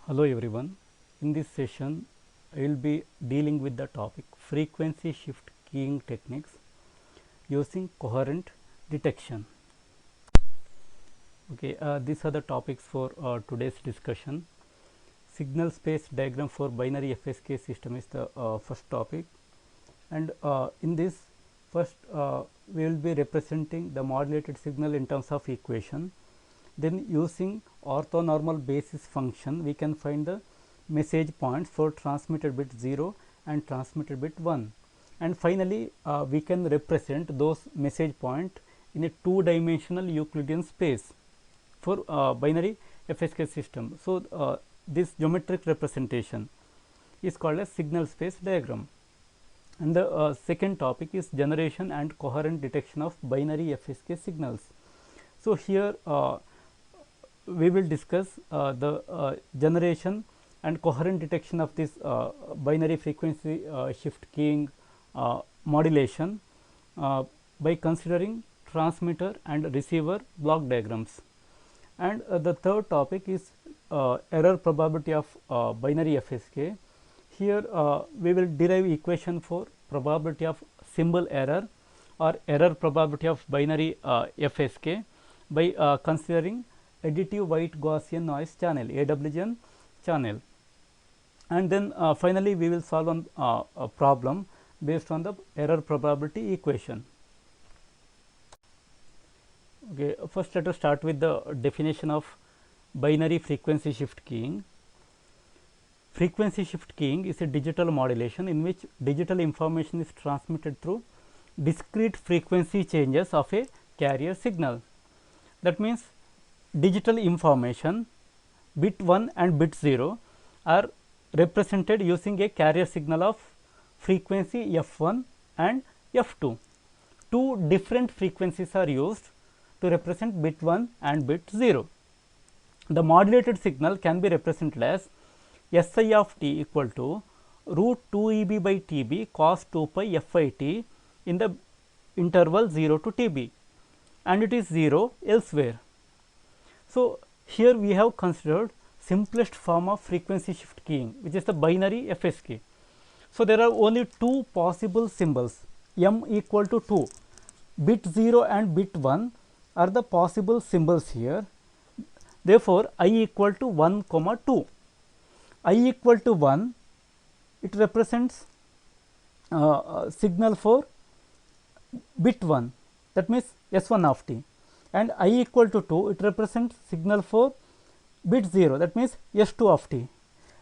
Hello everyone. In this session, I will be dealing with the topic frequency shift keying techniques using coherent detection. Okay, these are the topics for today's discussion. Signal space diagram for binary FSK system is the first topic, and in this first we will be representing the modulated signal in terms of equation. Then using orthonormal basis function we can find the message points for transmitted bit 0 and transmitted bit 1, and finally we can represent those message point in a two-dimensional Euclidean space for binary FSK system. So, this geometric representation is called as signal space diagram. And the second topic is generation and coherent detection of binary FSK signals. So, here we will discuss the generation and coherent detection of this binary frequency shift keying modulation by considering transmitter and receiver block diagrams. And the third topic is error probability of binary FSK. Here we will derive equation for probability of symbol error or error probability of binary FSK by considering additive white Gaussian noise channel AWGN channel, and then finally we will solve on a problem based on the error probability equation. Okay, first let us start with the definition of binary frequency shift keying. Frequency shift keying is a digital modulation in which digital information is transmitted through discrete frequency changes of a carrier signal. That means digital information bit 1 and bit 0 are represented using a carrier signal of frequency f1 and f2. Two different frequencies are used to represent bit 1 and bit 0. The modulated signal can be represented as Si of t equal to root 2 Eb by Tb cos 2 pi Fi t in the interval 0 to Tb, and it is 0 elsewhere. So, here we have considered simplest form of frequency shift keying, which is the binary FSK. So, there are only two possible symbols m equal to 2, bit 0 and bit 1 are the possible symbols here. Therefore, I equal to 1 comma 2. I equal to 1, it represents signal for bit 1, that means S1 of t, and I equal to 2, it represents signal for bit 0, that means S2 of t.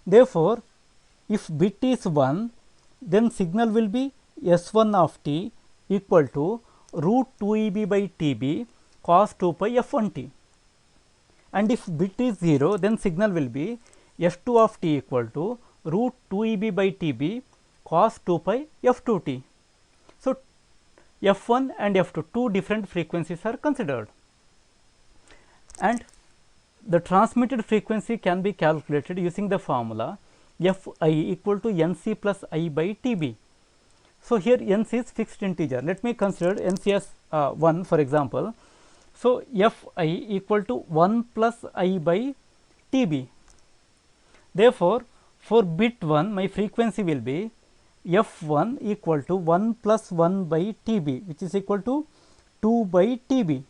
Therefore, if bit is 1, then signal will be S1 of t equal to root 2 Eb by Tb cos 2 pi F1 t, and if bit is 0, then signal will be S2 of t equal to root 2 Eb by Tb cos 2 pi F2 t. So, F1 and F2 two different frequencies are considered, and the transmitted frequency can be calculated using the formula Fi equal to Nc plus I by Tb. So, here Nc is fixed integer. Let me consider Nc as 1 for example. So, Fi equal to 1 plus I by Tb. Therefore, for bit 1 my frequency will be F1 equal to 1 plus 1 by Tb, which is equal to 2 by Tb,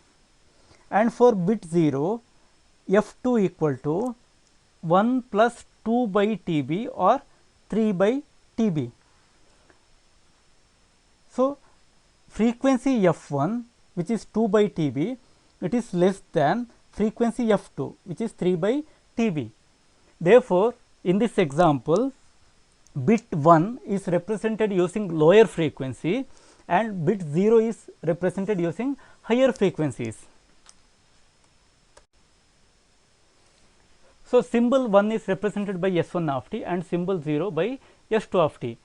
and for bit 0 F2 equal to 1 plus 2 by Tb or 3 by Tb. So, frequency F1 which is 2 by Tb, it is less than frequency F2 which is 3 by Tb. Therefore, in this example bit 1 is represented using lower frequency and bit 0 is represented using higher frequencies. So, symbol 1 is represented by S1 of t and symbol 0 by S2 of t.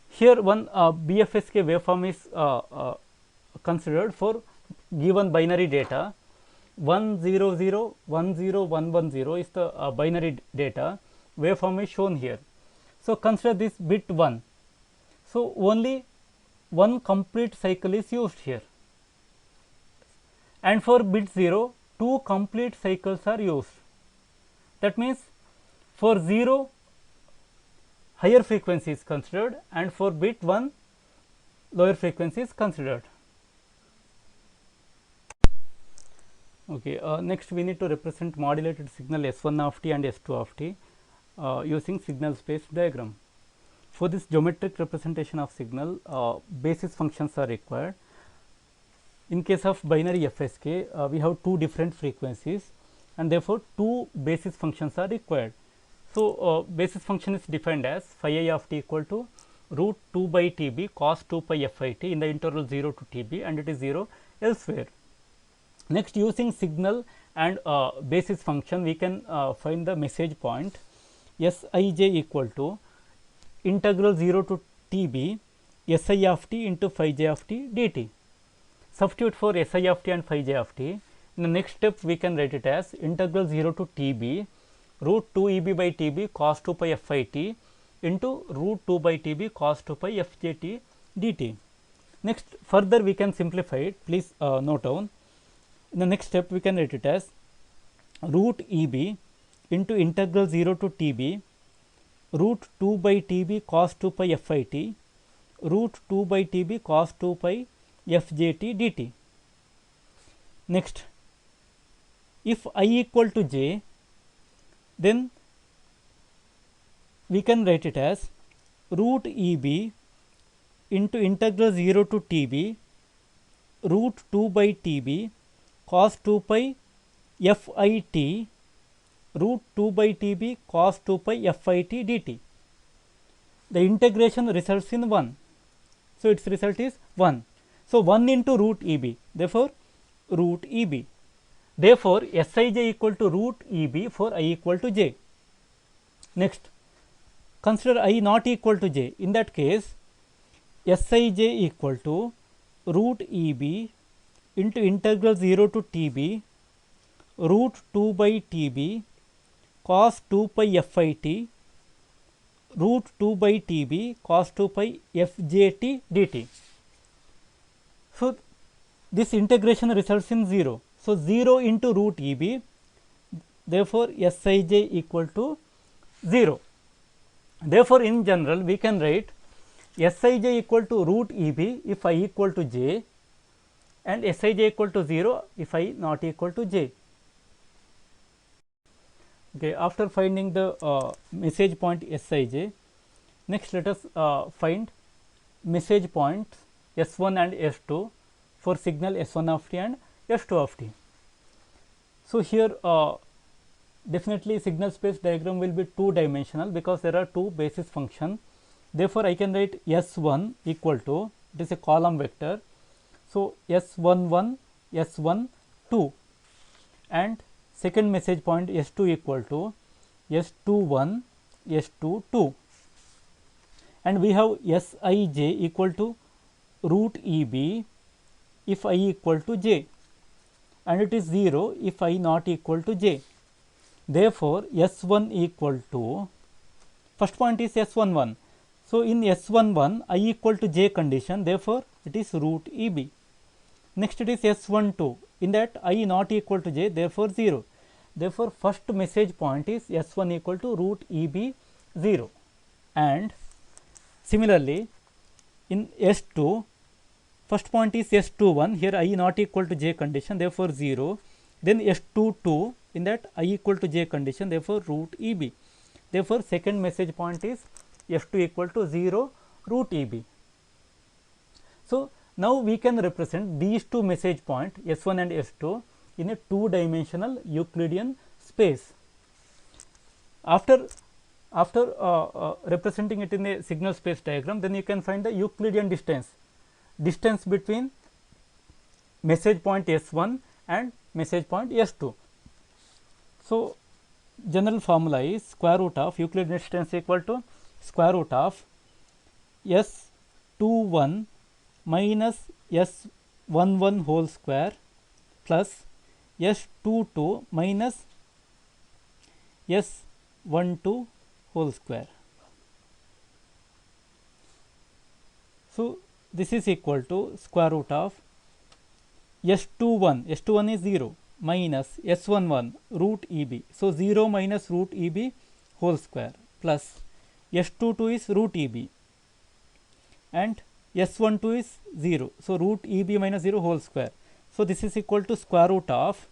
Here one BFSK waveform is considered for given binary data 100 10110 is the binary data. Waveform is shown here. So, consider this bit 1. So, only one complete cycle is used here, and for bit 0 two complete cycles are used. That means For 0 higher frequency is considered, and for bit 1 lower frequency is considered. Okay, next we need to represent modulated signal S1 of t and S2 of t using signal space diagram. For this geometric representation of signal, basis functions are required. In case of binary FSK, we have two different frequencies, and therefore two basis functions are required. So, basis function is defined as phi I of t equal to root 2 by Tb cos 2 pi Fit in the interval 0 to Tb, and it is 0 elsewhere. Next, using signal and basis function, we can find the message point Sij equal to integral 0 to Tb Si of t into phi j of t dt. Substitute for Si of t and phi j of t. In the next step, we can write it as integral 0 to Tb root 2 Eb by Tb cos 2 pi Fit into root 2 by Tb cos 2 pi Fjt dt. Next, further we can simplify it. Please note down. In the next step, we can write it as root Eb into integral 0 to Tb root 2 by Tb cos 2 pi Fit root 2 by Tb cos 2 pi Fjt dt. Next, if I equal to j, then we can write it as root Eb into integral 0 to Tb root 2 by Tb cos 2 pi Fit root 2 by Tb cos 2 pi Fit dt. The integration results in 1. So, its result is 1. So, 1 into root Eb, therefore, root Eb. Therefore, Sij equal to root Eb for I equal to j. Next, consider I not equal to j. In that case, Sij equal to root Eb into integral 0 to Tb root 2 by Tb cos 2 pi Fit root 2 by Tb cos 2 pi Fjt dt. So, this integration results in 0. So, 0 into root Eb, therefore, Sij equal to 0. Therefore, in general we can write Sij equal to root Eb if I equal to j, and Sij equal to 0 if I not equal to j. Okay, after finding the message point Sij, next let us find message points S1 and S2 for signal S1 of t and S2 of t. So, here definitely signal space diagram will be two dimensional because there are two basis functions. Therefore, I can write S1 equal to, it is a column vector. So, S11, S12, and second message point S2 equal to S21, S22, and we have Sij equal to root Eb if I equal to j, and it is 0 if I not equal to j. Therefore, S1 equal to, first point is S11. So, in S11 I equal to j condition, therefore, it is root Eb. Next, it is S12, in that I not equal to j, therefore 0. Therefore, first message point is S1 equal to root Eb 0, and similarly in S2, first point is S21, here I not equal to j condition, therefore 0. Then S22, in that I equal to j condition, therefore root Eb. Therefore, second message point is S2 equal to 0 root Eb. So, now we can represent these two message point S1 and S2 in a two dimensional Euclidean space. After representing it in a signal space diagram, then you can find the Euclidean distance between message point S1 and message point S2. So, general formula is square root of Euclidean distance equal to square root of S21 minus S11 whole square plus S22 minus S12 whole square. So, this is equal to square root of S21 is 0 minus S11 root Eb. So, 0 minus root Eb whole square plus S22 is root EB and S12 is 0. So, root EB minus 0 whole square. So, this is equal to square root of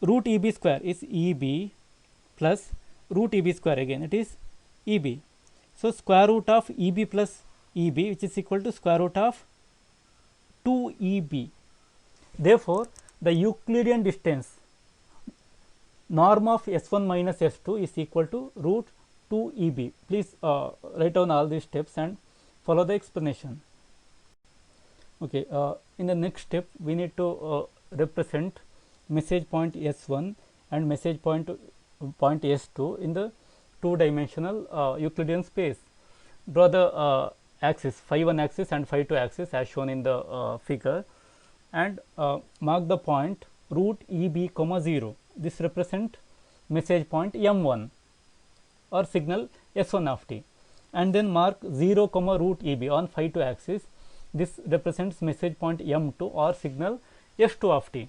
root EB square is EB plus root EB square, again it is EB. So, square root of EB plus EB, which is equal to square root of 2 EB. Therefore, the Euclidean distance norm of S1 minus S2 is equal to root 2 EB. Please write down all these steps and follow the explanation. Okay, in the next step we need to represent message point S1 and message point S2 in the two-dimensional Euclidean space. Draw the axis phi 1 axis and phi 2 axis as shown in the figure, and mark the point root EB comma 0. This represent message point M1 or signal S1 of t, and then mark 0 comma root EB on phi 2 axis. This represents message point M2 or signal S2 of t.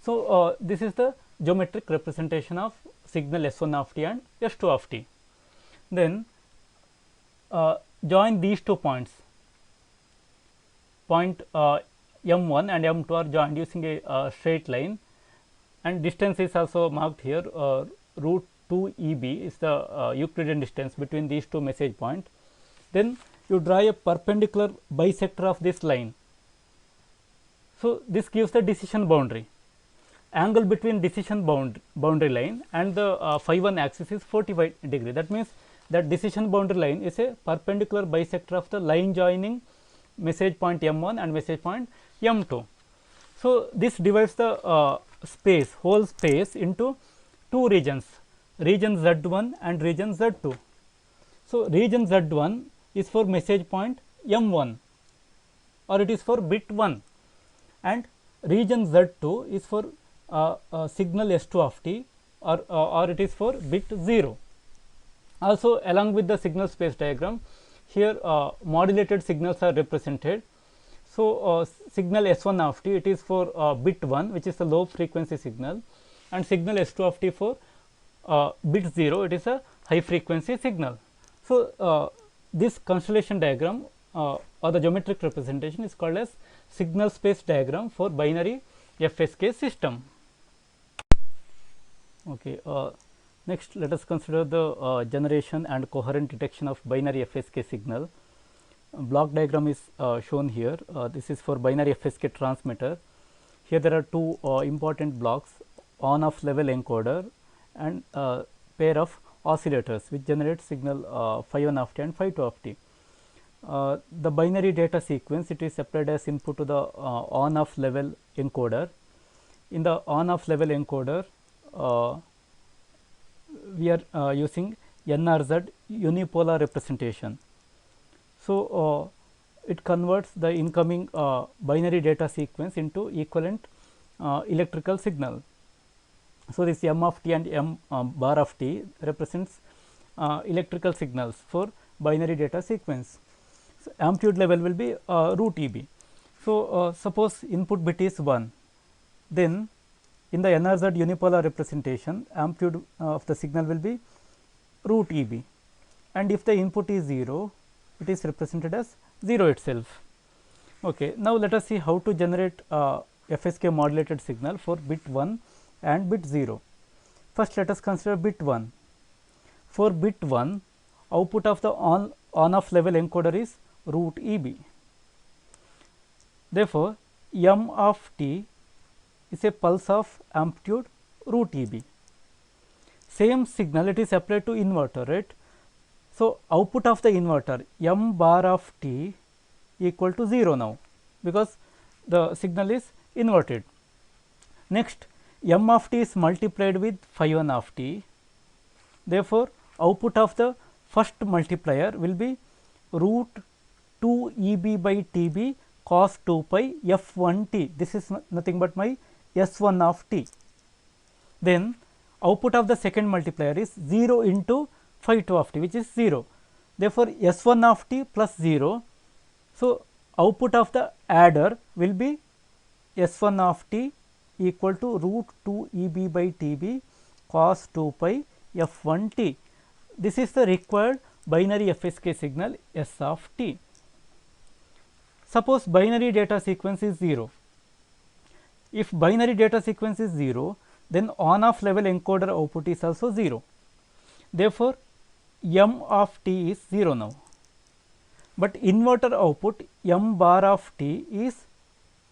So, this is the geometric representation of signal S1 of t and S2 of t. Then join these 2 points, point M1 and M2 are joined using a straight line, and distance is also marked here. Root 2 EB is the Euclidean distance between these two message points. Then you draw a perpendicular bisector of this line. So, this gives the decision boundary. Angle between decision boundary line and the phi 1 axis is 45 degree. That means that decision boundary line is a perpendicular bisector of the line joining message point M1 and message point M2. So, this divides the space, whole space into two regions, region Z1 and region Z2. So, region Z1 is for message point M1 or it is for bit 1, and region Z2 is for signal S2 of t or it is for bit 0. Also, along with the signal space diagram, here modulated signals are represented. So, signal S1 of t, it is for bit 1, which is the low frequency signal, and signal S2 of t for bit 0, it is a high frequency signal. So, this constellation diagram or the geometric representation is called as signal space diagram for binary FSK system. Okay, next let us consider the generation and coherent detection of binary FSK signal. Block diagram is shown here. This is for binary FSK transmitter. Here there are two important blocks, on off level encoder and pair of oscillators which generate signal phi 1 of t and phi 2 of t. The binary data sequence, it is supplied as input to the on off level encoder. In the on off level encoder, we are using NRZ unipolar representation. So, it converts the incoming binary data sequence into equivalent electrical signal. So, this M of t and M bar of t represents electrical signals for binary data sequence. So, amplitude level will be root EB. So, suppose input bit is 1, then in the NRZ unipolar representation, amplitude of the signal will be root EB, and if the input is 0, it is represented as 0 itself. Okay. Now, let us see how to generate FSK modulated signal for bit 1 and bit 0. First, let us consider bit 1. For bit 1, output of the on off level encoder is root EB. Therefore, M of t is a pulse of amplitude root EB. Same signal it is applied to inverter, right. So, output of the inverter M bar of t equal to 0 now, because the signal is inverted. Next, M of t is multiplied with phi 1 of t. Therefore, output of the first multiplier will be root 2 EB by TB cos 2 pi f1 t. This is nothing but my S1 of t. Then output of the second multiplier is 0 into phi 2 of t, which is 0. Therefore, S1 of t plus 0. So, output of the adder will be S1 of t equal to root 2 EB by TB cos 2 pi f1t. This is the required binary FSK signal S of t. Suppose binary data sequence is 0. If binary data sequence is 0, then on off level encoder output is also 0. Therefore, m of t is 0 now, but inverter output m bar of t is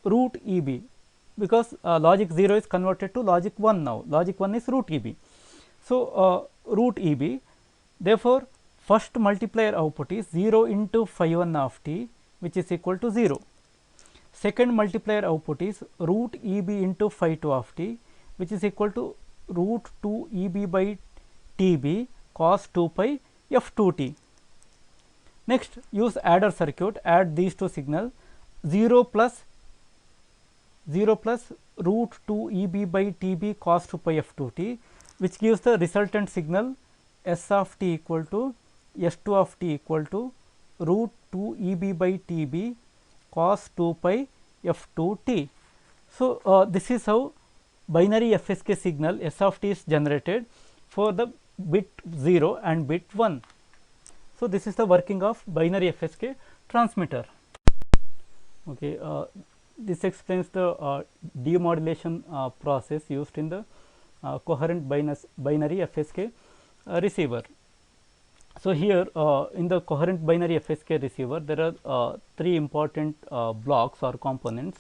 root EB, because logic 0 is converted to logic 1 now, logic 1 is root EB. So, root EB, therefore, first multiplier output is 0 into phi 1 of t, which is equal to 0. Second multiplier output is root EB into phi 2 of t, which is equal to root 2 EB by TB cos 2 pi f2t. Next, use adder circuit, add these two signals, 0 plus root 2 EB by TB cos 2 pi f2t, which gives the resultant signal S of t equal to S2 of t equal to root 2 EB by TB cos 2 pi f2t. So, this is how binary FSK signal S of t is generated for the bit 0 and bit 1. So, this is the working of binary FSK transmitter. Okay, this explains the demodulation process used in the coherent binary FSK receiver. So, here in the coherent binary FSK receiver, there are three important blocks or components.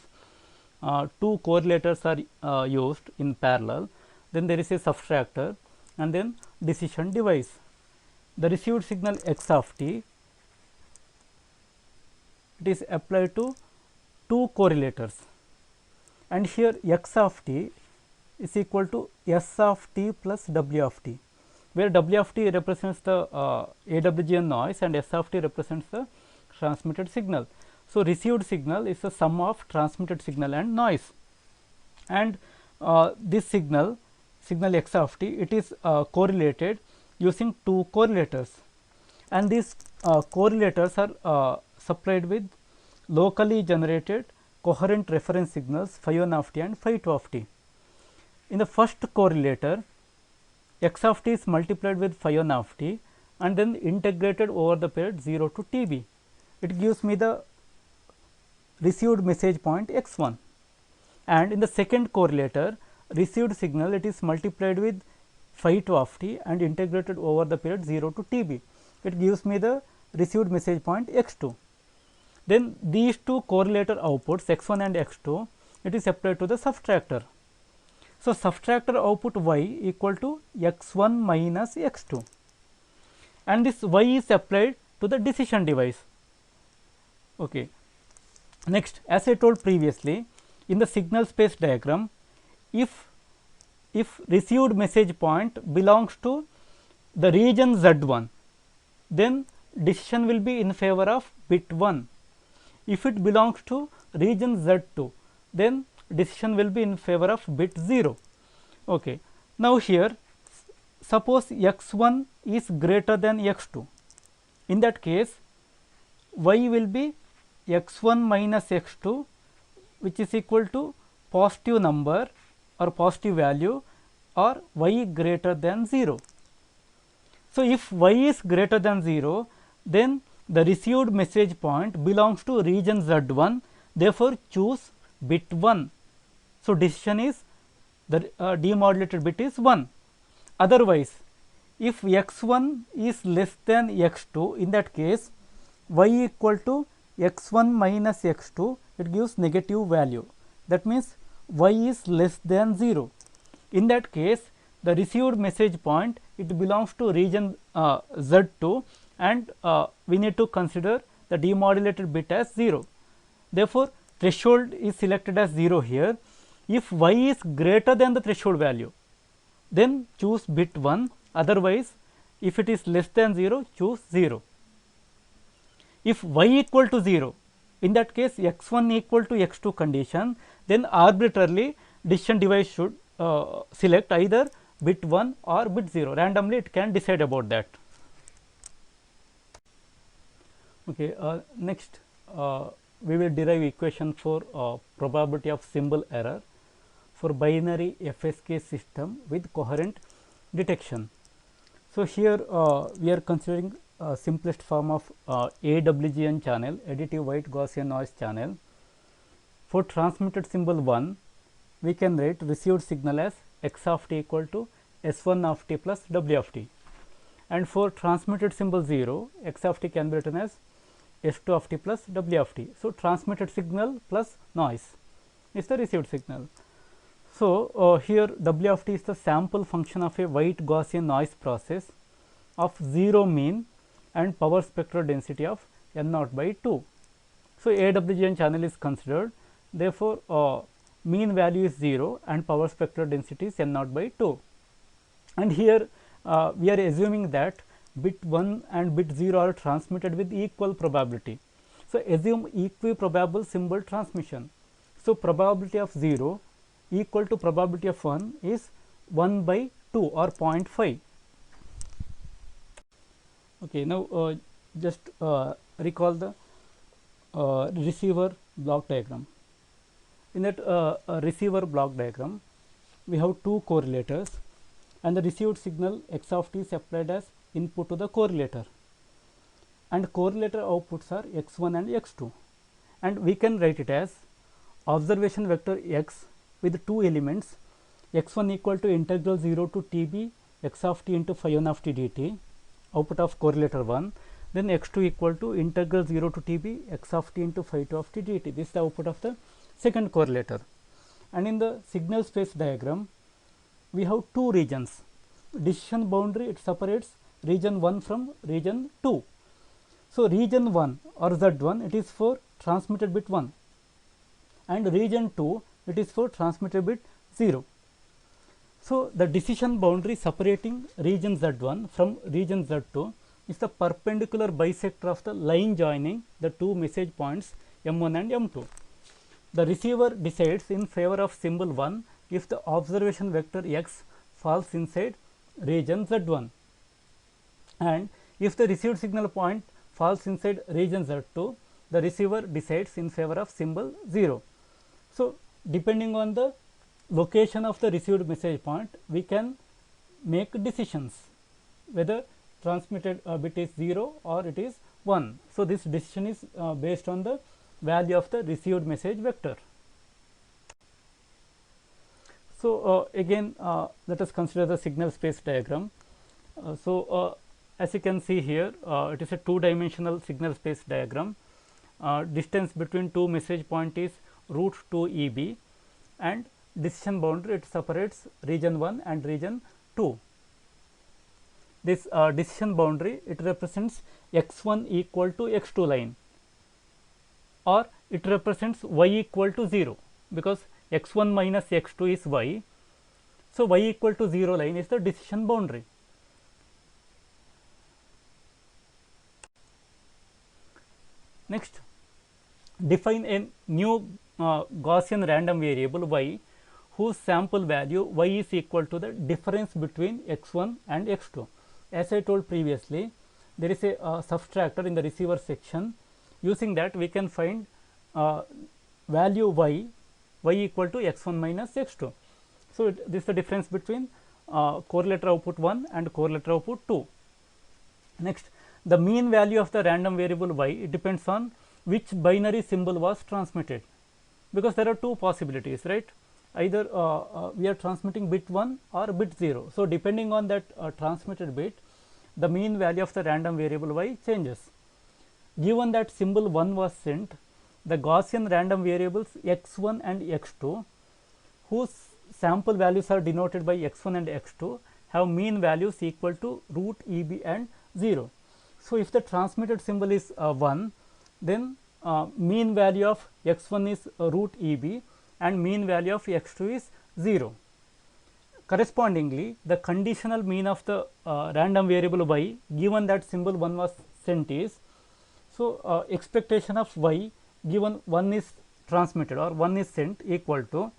Two correlators are used in parallel, then there is a subtractor and then decision device. The received signal x of t, it is applied to two correlators, and here x of t is equal to S of t plus W of t, where W of t represents the AWGN noise and S of t represents the transmitted signal. So, received signal is the sum of transmitted signal and noise, and this signal x of t, it is correlated using two correlators, and these correlators are supplied with locally generated coherent reference signals phi 1 of t and phi 2 of t. In the first correlator, x of t is multiplied with phi 1 of t and then integrated over the period 0 to TB. It gives me the received message point x1, and in the second correlator, received signal, it is multiplied with phi 2 of t and integrated over the period 0 to TB. It gives me the received message point x2. Then these two correlator outputs x1 and x2, it is applied to the subtractor. So, subtractor output y equal to x1 minus x2, and this y is applied to the decision device. Okay. Next, as I told previously, in the signal space diagram, if received message point belongs to the region Z1, then decision will be in favor of bit 1. If it belongs to region Z2, then decision will be in favor of bit 0. Okay. Now, here suppose x1 is greater than x2. In that case, y will be x1 minus x2, which is equal to positive number or positive value, or y greater than 0. So, if y is greater than 0, then the received message point belongs to region Z1, therefore, choose bit 1. So, decision is the demodulated bit is 1. Otherwise, if x1 is less than x2, in that case y equal to x1 minus x2, it gives negative value. That means, y is less than 0. In that case, the received message point, it belongs to region Z2, and we need to consider the demodulated bit as 0. Therefore, threshold is selected as 0 here. If y is greater than the threshold value, then choose bit 1, otherwise if it is less than 0, choose 0. If y equal to 0, in that case x1 equal to x2 condition, then arbitrarily decision device should select either bit 1 or bit 0, randomly it can decide about that. Okay, next we will derive equation for probability of symbol error for binary FSK system with coherent detection. So here we are considering simplest form of AWGN channel, additive white Gaussian noise channel. For transmitted symbol 1, we can write received signal as x of t equal to s1 of t plus w of t, and for transmitted symbol 0, x of t can be written as s2 of t plus w of t. So transmitted signal plus noise is the received signal. So here w of t is the sample function of a white Gaussian noise process of 0 mean and power spectral density of n naught by 2. So AWGN channel is considered, therefore mean value is 0 and power spectral density is n naught by 2. And here we are assuming that bit 1 and bit 0 are transmitted with equal probability. So assume equiprobable symbol transmission. So probability of 0 equal to probability of 1 is 1 by 2 or 0.5. Okay, now just recall the receiver block diagram. In that receiver block diagram, we have two correlators, and the received signal x of t is applied as input to the correlator, and correlator outputs are x1 and x2, and we can write it as observation vector x with two elements, x1 equal to integral 0 to tb x of t into phi 1 of t dt, output of correlator 1, then x2 equal to integral 0 to tb x of t into phi 2 of t dt. This is the output of the second correlator. And in the signal space diagram, we have two regions. Decision boundary, it separates region 1 from region 2. So region 1 or Z1, it is for transmitted bit 1, and region 2, it is for transmitted bit 0. So the decision boundary separating region Z1 from region Z2 is the perpendicular bisector of the line joining the two message points M1 and M2. The receiver decides in favor of symbol 1 if the observation vector x falls inside region Z1, and if the received signal point falls inside region Z2, the receiver decides in favor of symbol 0. So depending on the location of the received message point, we can make decisions whether transmitted bit is 0 or it is 1. So this decision is based on the value of the received message vector. So again let us consider the signal space diagram. As you can see here, it is a two-dimensional signal space diagram. Distance between two message point is root 2 EB, and decision boundary, it separates region 1 and region 2. This decision boundary, it represents x1 equal to x2 line, or it represents y equal to 0, because x1 minus x2 is y. So y equal to 0 line is the decision boundary. Next, define a new Gaussian random variable y whose sample value y is equal to the difference between x1 and x2. As I told previously, there is a subtractor in the receiver section. Using that, we can find value y equal to x1 minus x2. So this is the difference between correlator output 1 and correlator output 2. Next, the mean value of the random variable y, it depends on which binary symbol was transmitted, because there are two possibilities, right? Either we are transmitting bit 1 or bit 0. So depending on that transmitted bit, the mean value of the random variable y changes. Given that symbol 1 was sent, the Gaussian random variables x1 and x2, whose sample values are denoted by x1 and x2, have mean values equal to root EB and 0. So if the transmitted symbol is 1, then mean value of x1 is root EB and mean value of x2 is 0. Correspondingly, the conditional mean of the random variable y, given that symbol 1 was sent, is, so expectation of y given 1 is transmitted or 1 is sent equal to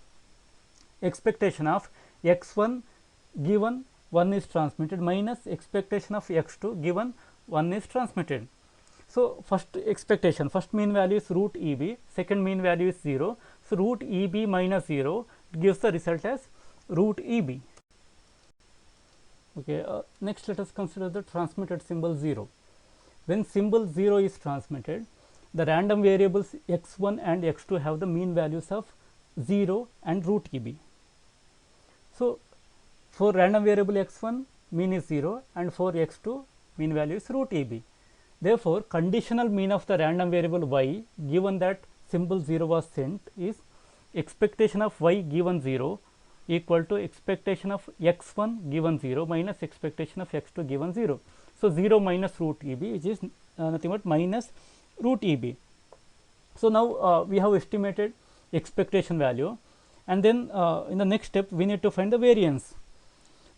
expectation of x1 given 1 is transmitted minus expectation of x2 given 1 is transmitted. So first expectation, first mean value is root EB, second mean value is 0. So root EB minus 0 gives the result as root EB. Okay, next let us consider the transmitted symbol 0. When symbol 0 is transmitted, the random variables x1 and x2 have the mean values of 0 and root EB. So, for random variable x1 mean is 0 and for x2 mean value is root EB. Therefore, conditional mean of the random variable y given that symbol 0 was sent is expectation of y given 0 equal to expectation of x1 given 0 minus expectation of x2 given 0. So, 0 minus root EB, which is nothing but minus root EB. So, now we have estimated expectation value, and then in the next step we need to find the variance.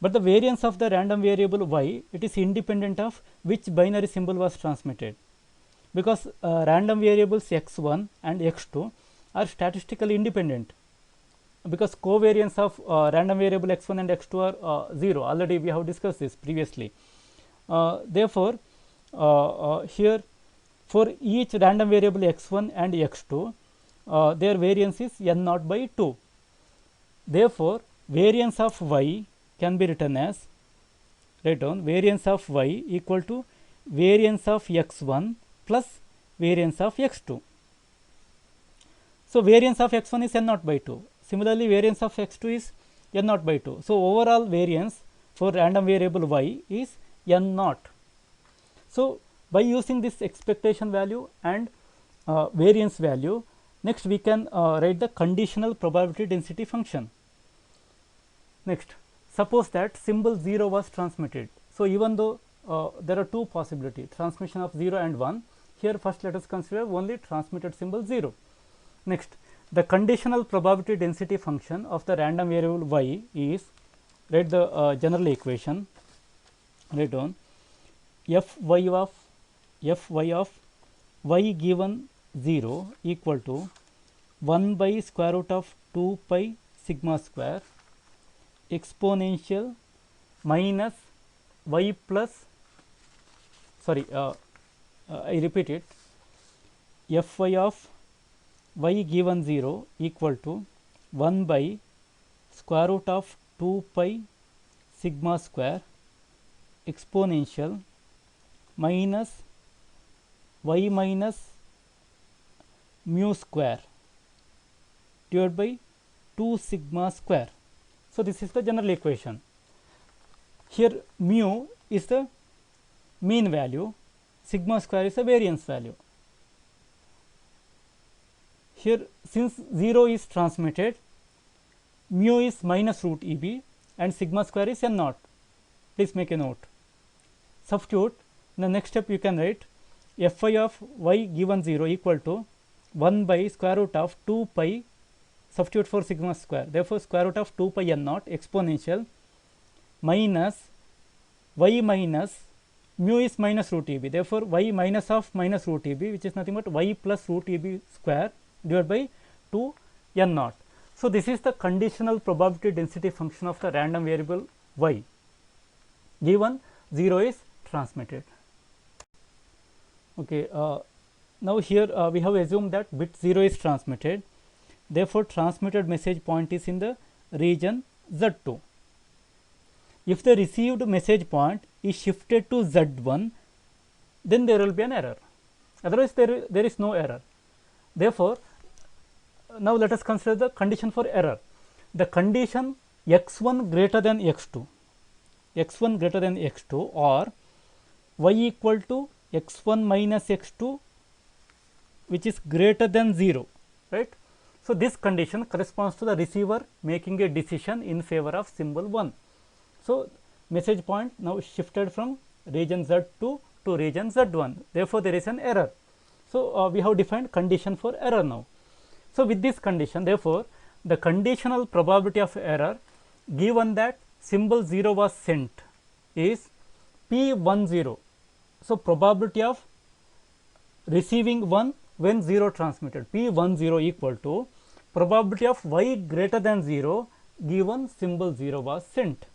But the variance of the random variable y, it is independent of which binary symbol was transmitted, because random variables x1 and x2 are statistically independent, because covariance of random variable x1 and x2 are 0. Already we have discussed this previously. Therefore, here for each random variable x1 and x2, their variance is n naught by 2. Therefore, variance of y can be written as, write down, variance of y equal to variance of x1 plus variance of x2. So, variance of x1 is n naught by 2. Similarly, variance of x2 is n naught by 2. So, overall variance for random variable y is n naught. So, by using this expectation value and variance value, next we can write the conditional probability density function. Next, suppose that symbol 0 was transmitted. So, even though there are two possibilities, transmission of 0 and 1, here first let us consider only transmitted symbol 0. Next, the conditional probability density function of the random variable y is, write the general equation, write down fy of y given 0 equal to 1 by square root of 2 pi sigma square exponential minus y plus, sorry, I repeat it, fy of y given 0 equal to 1 by square root of 2 pi sigma square exponential minus y minus mu square divided by 2 sigma square. So, this is the general equation. Here mu is the mean value, sigma square is the variance value. Here, since 0 is transmitted, mu is minus root EB and sigma square is n naught. Please make a note. Substitute, in the next step you can write fy of y given 0 equal to 1 by square root of 2 pi, substitute for sigma square. Therefore, square root of 2 pi n naught exponential minus y minus mu is minus root EB. Therefore, y minus of minus root EB, which is nothing but y plus root EB square divided by 2 n naught. So, this is the conditional probability density function of the random variable y given 0 is transmitted. Okay, now here we have assumed that bit 0 is transmitted. Therefore, transmitted message point is in the region Z2. If the received message point is shifted to Z1, then there will be an error. Otherwise, there is no error. Therefore, now let us consider the condition for error. The condition x1 greater than x2, x1 greater than x2 or y equal to x1 minus x2 which is greater than 0, right. So, this condition corresponds to the receiver making a decision in favor of symbol 1. So, message point now shifted from region Z2 to region Z1. Therefore, there is an error. So, we have defined condition for error now. So, with this condition, therefore, the conditional probability of error given that symbol 0 was sent is P10. So, probability of receiving 1 when 0 transmitted, P10 equal to probability of y greater than 0 given symbol 0 was sent.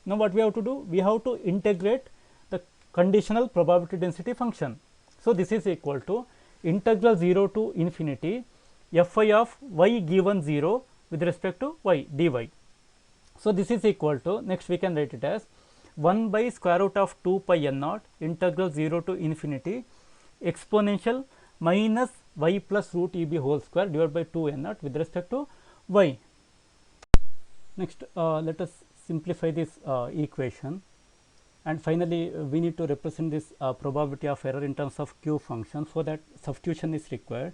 Now, what we have to do? We have to integrate the conditional probability density function. So, this is equal to integral 0 to infinity fy of y given 0 with respect to y dy. So, this is equal to, next we can write it as 1 by square root of 2 pi n naught integral 0 to infinity exponential minus y plus root e b whole square divided by 2 n naught with respect to y. Next, let us simplify this equation, and finally we need to represent this probability of error in terms of q function. For that, substitution is required.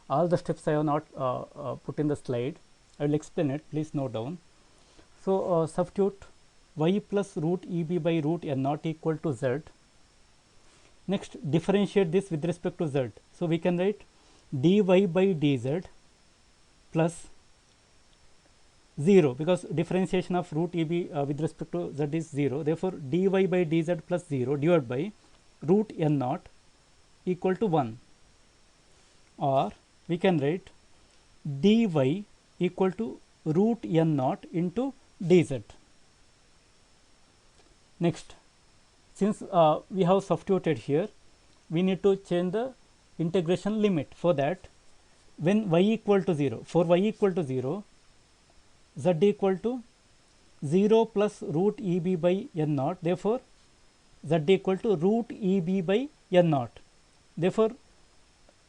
All the steps I have not put in the slide. I will explain it, please note down. So, substitute y plus root e b by root n naught equal to z. Next, differentiate this with respect to z. So, we can write dy by dz plus 0, because differentiation of root e b with respect to z is 0. Therefore, dy by dz plus 0 divided by root n naught equal to 1, or we can write dy equal to root n naught into dz. Next, since we have substituted here, we need to change the integration limit. For that, when y equal to 0, for y equal to 0, z equal to 0 plus root e b by n naught. Therefore, z equal to root e b by n naught. Therefore,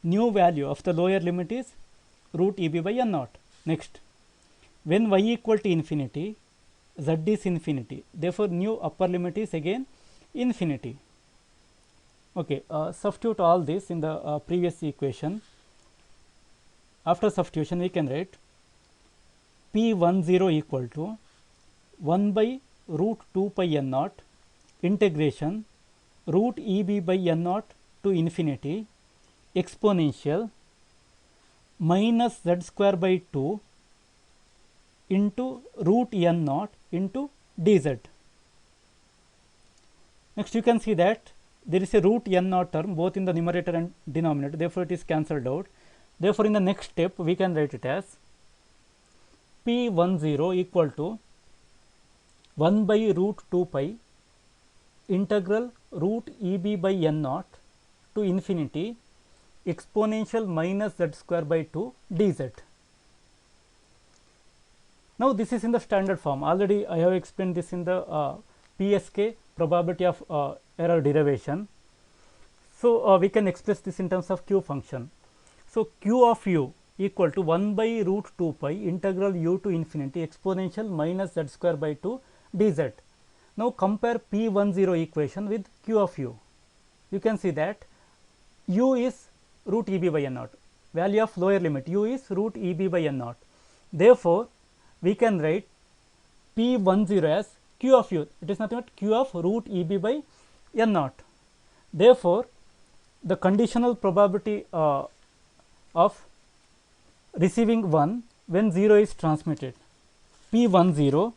new value of the lower limit is root e b by n naught. Next, when y equal to infinity, z is infinity. Therefore, new upper limit is again infinity. Okay, substitute all this in the previous equation. After substitution, we can write P10 equal to 1 by root 2 pi n naught integration root e b by n naught to infinity exponential minus z square by 2 into root n naught into dz. Next, you can see that there is a root n naught term both in the numerator and denominator. Therefore, it is cancelled out. Therefore, in the next step, we can write it as P10 equal to 1 by root 2 pi integral root e b by n naught to infinity exponential minus z square by 2 dz. Now, this is in the standard form. Already I have explained this in the PSK, probability of error derivation. So, we can express this in terms of q function. So, q of u equal to 1 by root 2 pi integral u to infinity exponential minus z square by 2 dz. Now, compare P10 equation with q of u. You can see that u is root e b by n naught, value of lower limit u is root e b by n naught. Therefore, we can write P10 as q of u, it is nothing but q of root e b by n naught. Therefore, the conditional probability of receiving 1 when 0 is transmitted, P10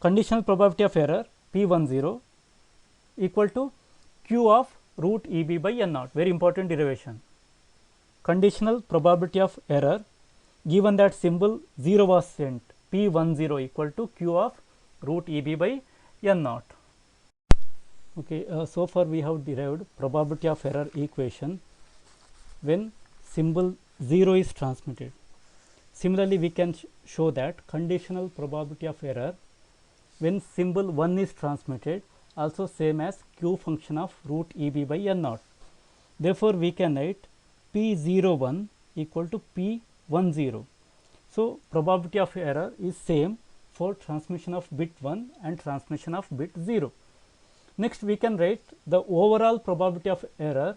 conditional probability of error P10 equal to q of root e b by n naught, very important derivation. Conditional probability of error given that symbol 0 was sent, P10 equal to q of root e b by n naught. Okay, so far we have derived probability of error equation when symbol 0 is transmitted. Similarly, we can show that conditional probability of error when symbol 1 is transmitted also same as q function of root e b by n naught. Therefore, we can write P01 equal to P10. So, probability of error is same for transmission of bit 1 and transmission of bit 0. Next, we can write the overall probability of error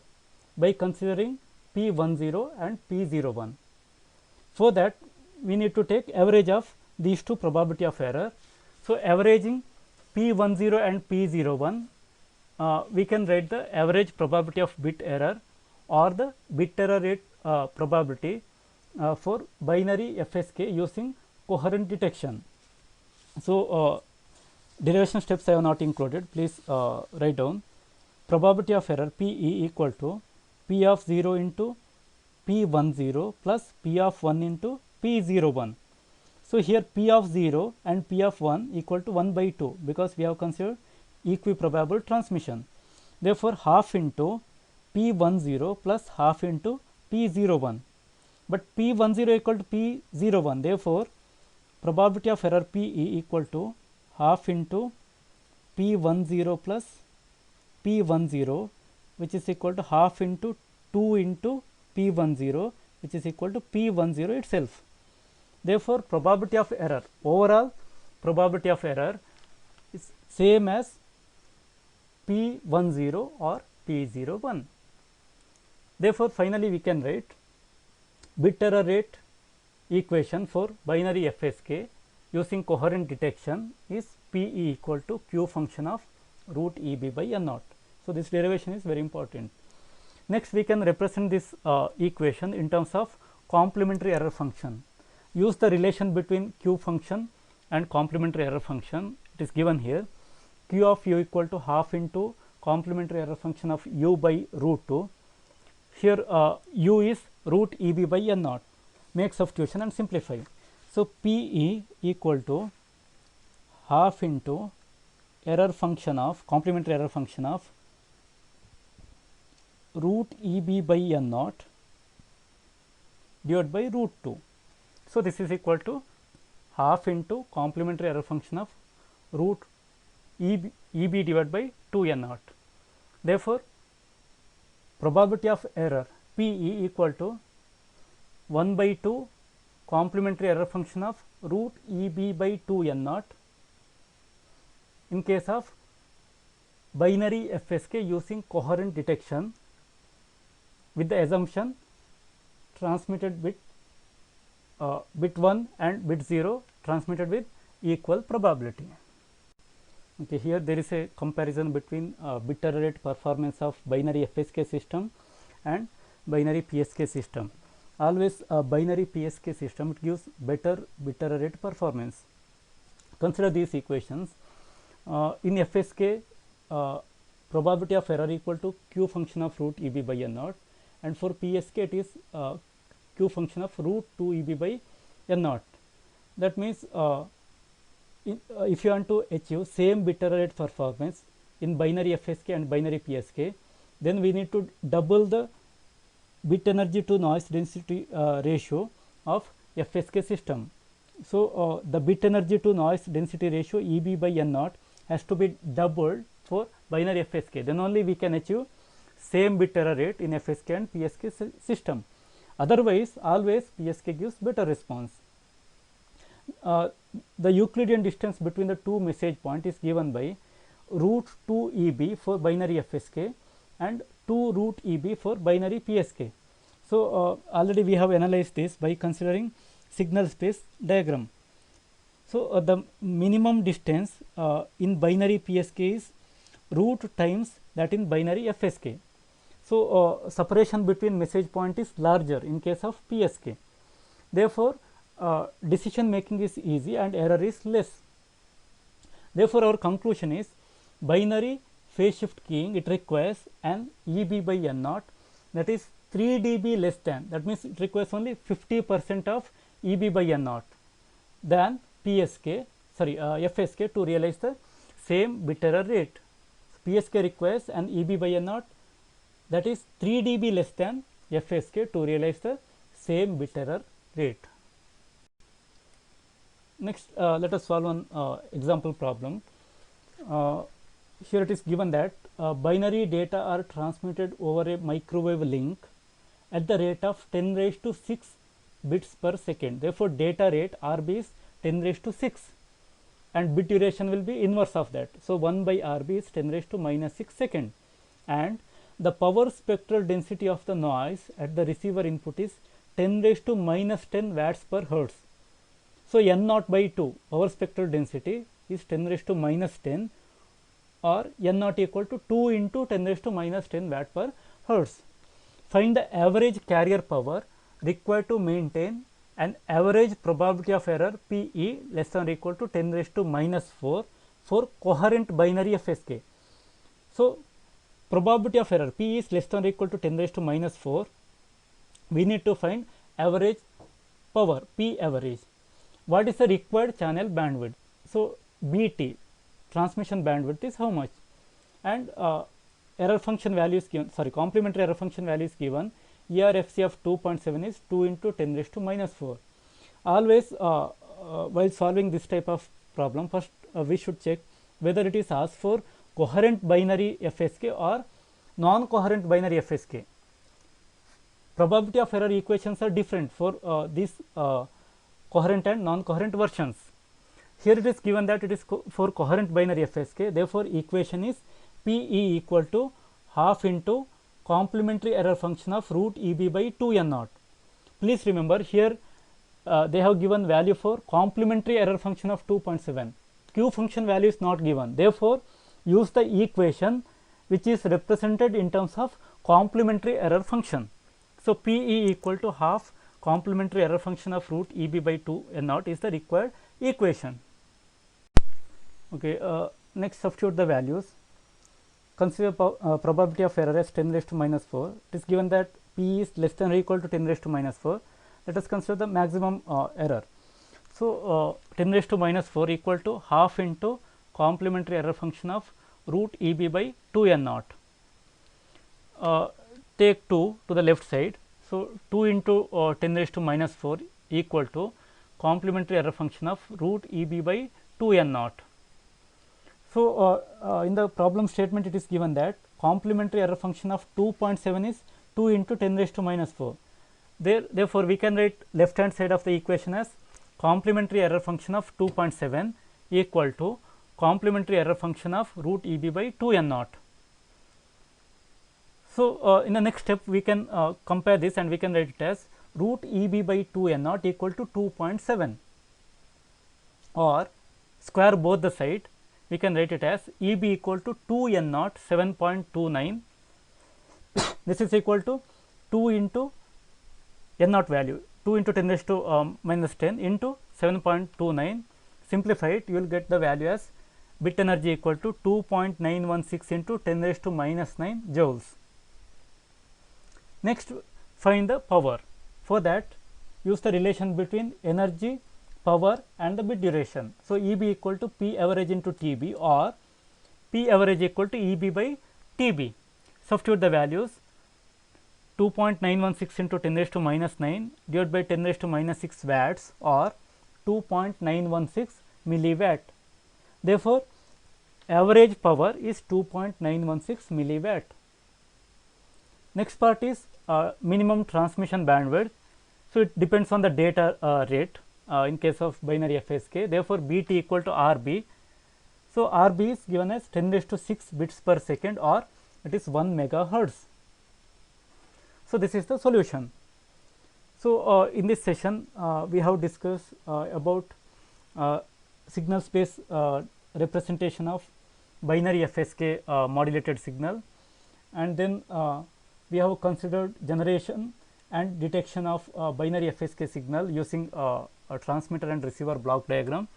by considering P10 and P01. For that, we need to take average of these two probability of error. So, averaging P10 and P01, we can write the average probability of bit error or the bit error rate probability for binary FSK using coherent detection. So, derivation steps I have not included, please write down. Probability of error P e equal to P of 0 into P10 plus P of 1 into P01. So, here P of 0 and P of 1 equal to 1 by 2, because we have considered equiprobable transmission. Therefore, half into P10 plus half into P01, but P10 equal to P01. Therefore, probability of error P e equal to half into P10 plus P10, which is equal to half into 2 into P10, which is equal to P10 itself. Therefore, probability of error, overall probability of error is same as P10 or P01. Therefore, finally we can write bit error rate equation for binary FSK using coherent detection is PE equal to Q function of root EB by N naught. So, this derivation is very important. Next, we can represent this equation in terms of complementary error function. Use the relation between Q function and complementary error function. It is given here. Q of u equal to half into complementary error function of u by root 2. Here u is root EB by N naught. Make substitution and simplify. So, PE equal to half into error function of complementary error function of root EB by N naught divided by root 2. So, this is equal to half into complementary error function of root EB divided by 2 N naught. Therefore, probability of error PE equal to 1 by 2 complementary error function of root EB by 2 N naught in case of binary FSK using coherent detection with the assumption transmitted bit bit 1 and bit 0 transmitted with equal probability. Okay, here there is a comparison between bit error rate performance of binary FSK system and binary PSK system. Always binary PSK system, it gives better bit error rate performance. Consider these equations. In FSK, probability of error equal to Q function of root EB by N naught, and for PSK it is Q function of root 2 EB by N naught. That means if you want to achieve same bit error rate performance in binary FSK and binary PSK, then we need to double the bit energy to noise density ratio of FSK system. So, the bit energy to noise density ratio EB by N naught has to be doubled for binary FSK, then only we can achieve same bit error rate in FSK and PSK system. Otherwise, always PSK gives better response. The Euclidean distance between the two message point is given by root 2 EB for binary FSK and 2 root EB for binary PSK. So, already we have analyzed this by considering signal space diagram. So, the minimum distance in binary PSK is root times that in binary FSK. So, separation between message point is larger in case of PSK. Therefore, decision making is easy and error is less. Therefore, our conclusion is binary phase shift keying, it requires an EB by N naught, that is 3 dB less than, that means it requires only 50% of EB by N naught than FSK to realize the same bit error rate. PSK requires an EB by N naught that is 3 dB less than FSK to realize the same bit error rate. Next, let us solve one example problem. Here it is given that binary data are transmitted over a microwave link at the rate of 10 raised to 6 bits per second. Therefore, data rate RB is 10 raised to 6 and bit duration will be inverse of that. So, 1 by RB is 10 raised to minus 6 second, and the power spectral density of the noise at the receiver input is 10 raised to minus 10 watts per hertz. So, N naught by 2 power spectral density is 10 raised to minus 10 or N naught equal to 2 into 10 raised to minus 10 watt per hertz. Find the average carrier power required to maintain an average probability of error PE less than or equal to 10 raised to minus 4 for coherent binary FSK. So, probability of error P is less than or equal to 10 raised to minus 4. We need to find average power P average. What is the required channel bandwidth? So, BT transmission bandwidth is how much, and error function value is given, complementary error function value is given. ERFC of 2.7 is 2 into 10 raised to minus 4. Always while solving this type of problem, first we should check whether it is asked for coherent binary FSK or non-coherent binary FSK. Probability of error equations are different for these coherent and non-coherent versions. Here it is given that it is for coherent binary FSK, therefore equation is PE equal to half into complementary error function of root EB by 2n0. Please remember, here they have given value for complementary error function of 2.7. Q function value is not given, therefore use the equation which is represented in terms of complementary error function. So PE equal to half complementary error function of root EB by 2n0 is the required equation. Okay, next substitute the values. Consider probability of error as 10 raised to minus 4. It is given that P is less than or equal to 10 raised to minus 4. Let us consider the maximum error. So 10 raised to minus 4 equal to half into complementary error function of root EB by 2n0. Take 2 to the left side. So 2 into 10 raised to minus 4 equal to complementary error function of root EB by 2n0. So in the problem statement it is given that complementary error function of 2.7 is 2 into 10 raised to minus 4. Therefore we can write left hand side of the equation as complementary error function of 2.7 equal to complementary error function of root EB by 2n0. So in the next step we can compare this and we can write it as root EB by 2n0 equal to 2.7, or square both the side, we can write it as EB equal to 2n0 7.29. This is equal to 2 into n0 value, 2 into 10 raised to minus 10 into 7.29. Simplify it, you will get the value as bit energy equal to 2.916 into 10 raised to minus 9 joules. Next, find the power. For that, use the relation between energy, power and the bit duration. So EB equal to P average into TB, or P average equal to EB by TB. Substitute the values. 2.916 into 10 raised to minus 9 divided by 10 raised to minus 6 watts, or 2.916 milliwatt. Therefore, average power is 2.916 milliwatt. Next part is minimum transmission bandwidth. So it depends on the data rate in case of binary FSK. Therefore, BT equal to RB. So RB is given as 10 raised to 6 bits per second, or it is 1 megahertz. So this is the solution. So in this session we have discussed about signal space representation of binary FSK modulated signal, and then we have considered generation and detection of binary FSK signal using a transmitter and receiver block diagram,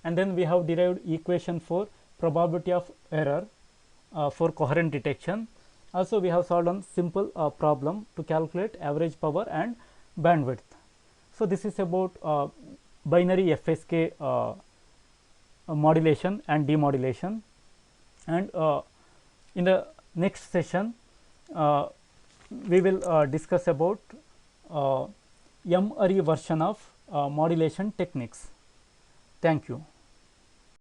and then we have derived equation for probability of error for coherent detection. Also we have solved one simple problem to calculate average power and bandwidth. So this is about binary FSK modulation and demodulation, and in the next session we will discuss about MRE version of modulation techniques. Thank you.